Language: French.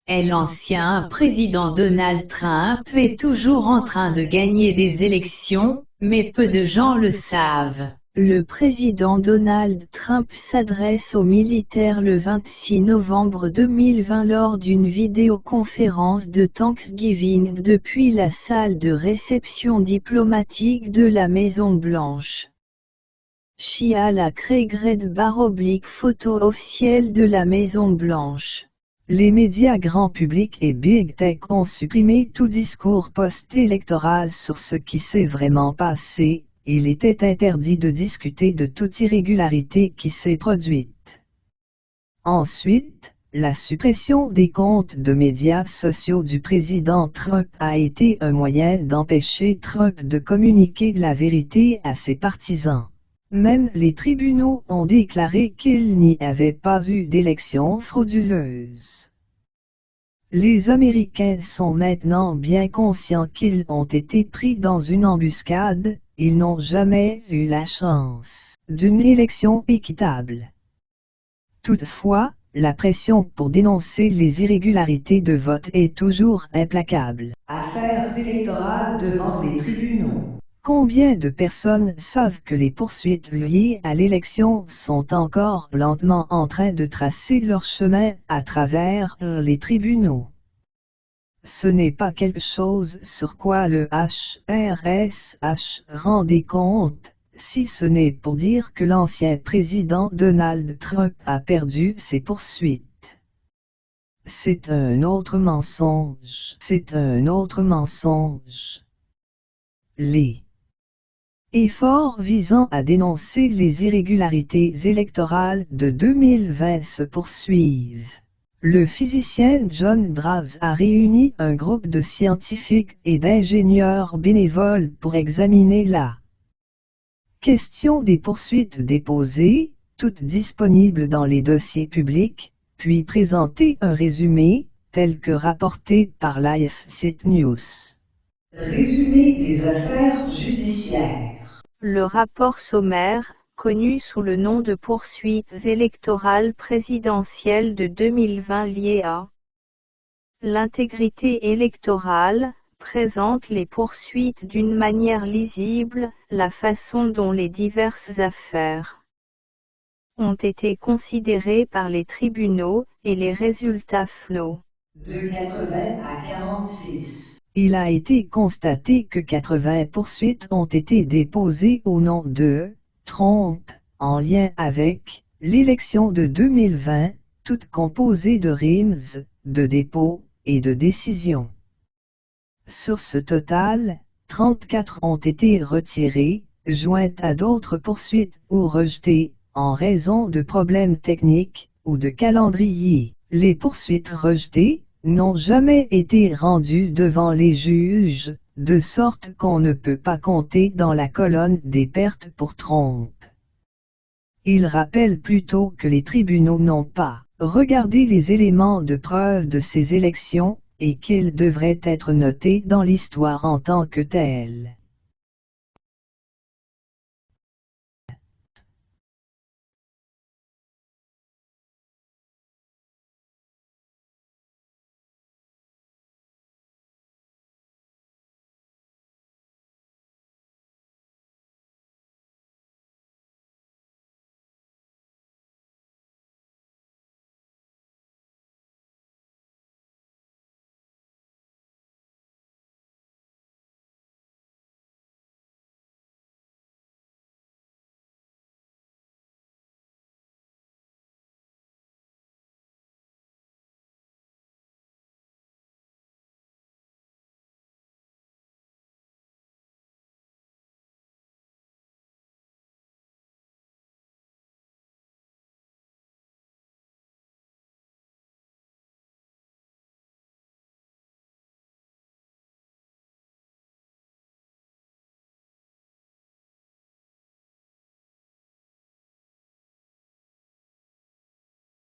Et l'ancien président Donald Trump est toujours en train de gagner des élections, mais peu de gens le savent. Le président Donald Trump s'adresse aux militaires le 26 novembre 2020 lors d'une vidéoconférence de Thanksgiving depuis la salle de réception diplomatique de la Maison-Blanche. Chia la Craig Red / photo officielle de la Maison-Blanche. Les médias grand public et Big Tech ont supprimé tout discours post-électoral sur ce qui s'est vraiment passé. Il était interdit de discuter de toute irrégularité qui s'est produite. Ensuite, la suppression des comptes de médias sociaux du président Trump a été un moyen d'empêcher Trump de communiquer la vérité à ses partisans. Même les tribunaux ont déclaré qu'il n'y avait pas eu d'élection frauduleuse. Les Américains sont maintenant bien conscients qu'ils ont été pris dans une embuscade. Ils n'ont jamais eu la chance d'une élection équitable. Toutefois, la pression pour dénoncer les irrégularités de vote est toujours implacable. Affaires électorales devant les tribunaux. Combien de personnes savent que les poursuites liées à l'élection sont encore lentement en train de tracer leur chemin à travers les tribunaux? Ce n'est pas quelque chose sur quoi le HRSH rend des comptes, si ce n'est pour dire que l'ancien président Donald Trump a perdu ses poursuites. C'est un autre mensonge. C'est un autre mensonge. Les efforts visant à dénoncer les irrégularités électorales de 2020 se poursuivent. Le physicien John Draws a réuni un groupe de scientifiques et d'ingénieurs bénévoles pour examiner la question des poursuites déposées, toutes disponibles dans les dossiers publics, puis présenter un résumé, tel que rapporté par l'AFC News. Résumé des affaires judiciaires. Le rapport sommaire, connu sous le nom de poursuites électorales présidentielles de 2020 liées à l'intégrité électorale, présente les poursuites d'une manière lisible, la façon dont les diverses affaires ont été considérées par les tribunaux, et les résultats flots. De 80 à 46. Il a été constaté que 80 poursuites ont été déposées au nom de Trump, en lien avec l'élection de 2020, toutes composées de rimes, de dépôts et de décisions. Sur ce total, 34 ont été retirées, jointes à d'autres poursuites ou rejetées, en raison de problèmes techniques ou de calendrier. Les poursuites rejetées n'ont jamais été rendues devant les juges, de sorte qu'on ne peut pas compter dans la colonne des pertes pour Trump. Il rappelle plutôt que les tribunaux n'ont pas regardé les éléments de preuve de ces élections, et qu'ils devraient être notés dans l'histoire en tant que tels.